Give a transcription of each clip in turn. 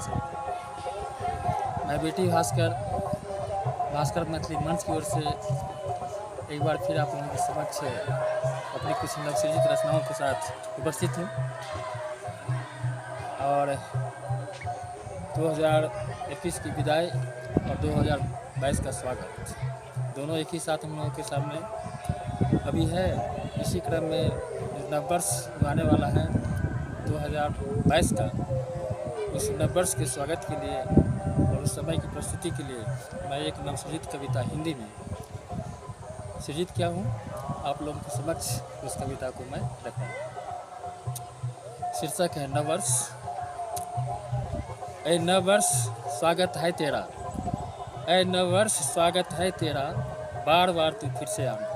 से। मैं बेटी भास्कर मैथिली मंच की ओर से एक बार फिर आप लोगों के समक्ष अपनी कुछ नवसृजित रचनाओं के साथ उपस्थित हूँ और 2021 की विदाई और 2022 का स्वागत दोनों एक ही साथ हम लोगों के सामने अभी है। इसी क्रम में नववर्ष आने वाला है 2022 का। उस नववर्ष के स्वागत के लिए और उस समय की प्रस्तुति के लिए मैं एक नवसृजित कविता हिंदी में सृजित किया हूँ, आप लोगों के समक्ष उस कविता को मैं रखूँ। शीर्षक है नववर्ष। ऐ नववर्ष स्वागत है तेरा, ऐ नववर्ष स्वागत है तेरा, बार बार तू फिर से आना।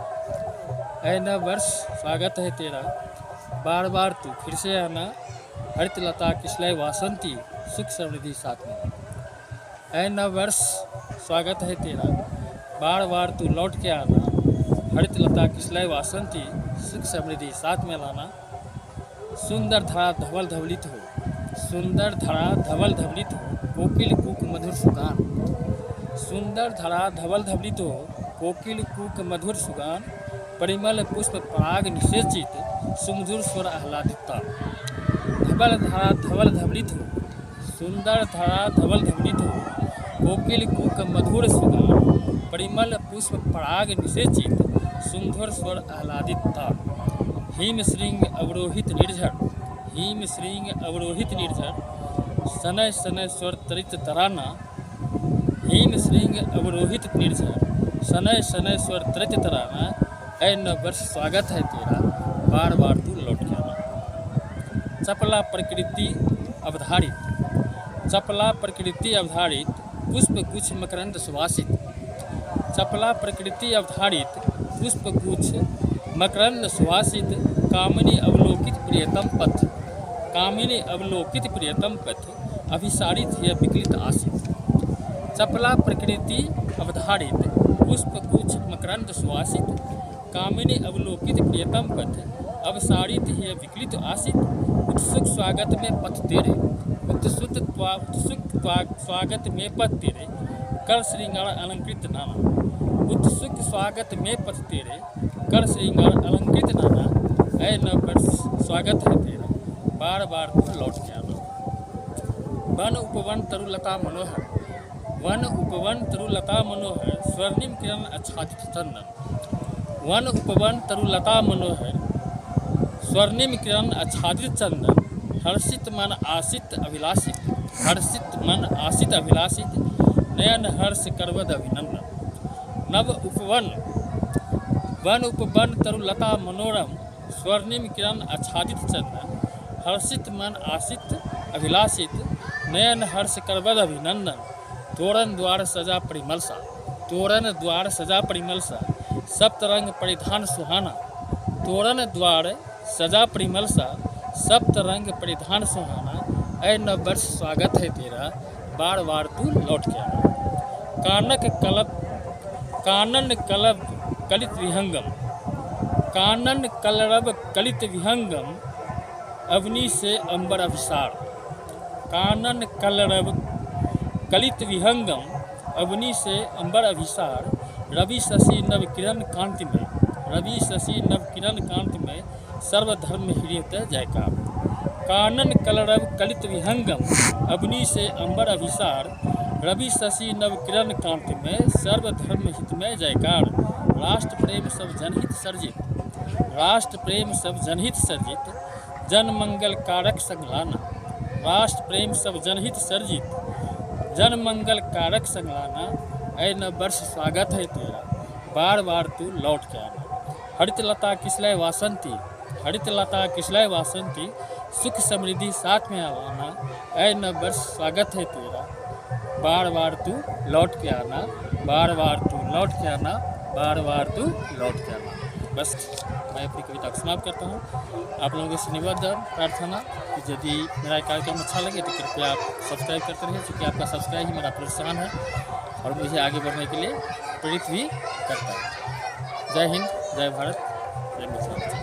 ऐ नववर्ष स्वागत है तेरा, बार बार तू फिर से आना। हरित लता किसलय वासंती, सुख समृद्धि साथ में। ऐ नववर्ष स्वागत है तेरा, बार बार तू लौट के आना। हरित लता किसलय वासंती, सुख समृद्धि साथ में लाना। सुंदर धरा धवल धवलित हो, सुंदर धरा धवल धवलित हो, कोकिल कूक मधुर सुगान। सुंदर धरा धवल धवलित हो, कोकिल कूक मधुर सुगान। परिमल पुष्प पराग निषेचित, सुमधुर स्वर आह्लादिता। धवल धरा धवल धवलित हो, सुंदर धरा धवल धवलित हो, कोकिल कूक मधुर सुगान। परिमल पुष्प पराग निषेचित, सुमधुर स्वर आह्लादिता। हिम श्रृंग अवरोहित निर्झर, हिम श्रृंग अवरोहित निर्झर, शनय शनय स्वर तरित तराना। हिम श्रृंग अवरोहित निर्झर, शनय शनय स्वर तरित तराना। ऐ नववर्ष स्वागत है तेरा, बार बार तू लौट के आना। चपला प्रकृति अवधारित, चपला प्रकृति अवधारित, पुष्प गुच्छ मकरंद सुवासित। चपला प्रकृति अवधारित, पुष्प गुच्छ मकरंद सुवासित। कामिनी अवलोकित प्रियतम पथ, कामिनी अवलोकित प्रियतम पथ, अभिसारित है विकलित आसित। चपला प्रकृति अवधारित, पुष्प गुच्छ मकरंद सुवासित। कामिनी अवलोकित प्रियतम पथ, अवसारित है विकलित आसित। उत्सुक स्वागत में पथ तेरे, उत्सुक स्वागत में पथ तेरे, कर श्रृंगार अलंकृत नाना। उत्सुक स्वागत में पथ तेरे, कर श्रृंगार अलंकृत नाना। ऐ नववर्ष स्वागत है तेरा, बार बार तू लौट के आना। वन उपवन तरुलता मनोहर, वन उपवन तरुलता मनोहर, स्वर्णिम किरण आच्छादित चंदन। वन उपवन तरुलता मनोहर, स्वर्णिम किरण आच्छादित चंदन। हर्षित मन आसित अभिलाषित, हर्षित मन आसित अभिलाषित, नयन हर्ष करवद अभिनंदन। नव उपवन, वन उपवन तरुलता मनोरम, स्वर्णिम किरण आच्छादित चंदन। हर्षित मन आसित अभिलाषित, नयन हर्ष करवद अभिनंदन। तोरण द्वार सजा परिमलसा, तोरण द्वार सजा परिमलसा, सप्तरंग परिधान सुहाना। तोरण द्वार सजा परिमलसा, सप्तरंग परिधान सुहाना। ऐ नववर्ष स्वागत है तेरा, बार बार तू लौट के आना। कानक कलब, कानन कलब कलित विहंगम, कानन कलरब कलित विहंगम, अवनी से अंबर अभिसार। कानन कलरब कलित विहंगम, अवनी से अंबर अभिसार। रवि शशि नव किरण कांति में, रवि शशि नव किरण कांति में, सर्वधर्म हृदय जयकार। कानन कलरब कलित विहंगम, अवनी से अंबर अभिसार। रवि शशि नव किरण कांति में, सर्वधर्म हित में जयकार। राष्ट्र प्रेम सब जनहित सर्जित, राष्ट्र प्रेम सब जनहित सर्जित, जन मंगल कारक संगलाना। राष्ट्र प्रेम सब जनहित सर्जित, जन मंगल कारक संगलाना। ऐ नववर्ष स्वागत है तेरा, बार बार तू लौट के आना। हरित लता किसलय वासंती, हरित लता किसलय वासंती, सुख समृद्धि साथ में आना। ऐ नववर्ष स्वागत है तेरा, बार बार तू लौट के आना, बार बार तू लौट के आना, बार बार तू लौट के आना। बस मैं अपनी कविता को समाप्त करता हूँ। आप लोगों से निवेदन प्रार्थना कि यदि मेरा कार्यक्रम अच्छा लगे तो कृपया आप सब्सक्राइब करते रहिए, क्योंकि आपका सब्सक्राइब ही मेरा प्रोत्साहन है और मुझे आगे बढ़ने के लिए प्रेरित भी करता है। जय हिंद, जय भारत, जय मिथिला।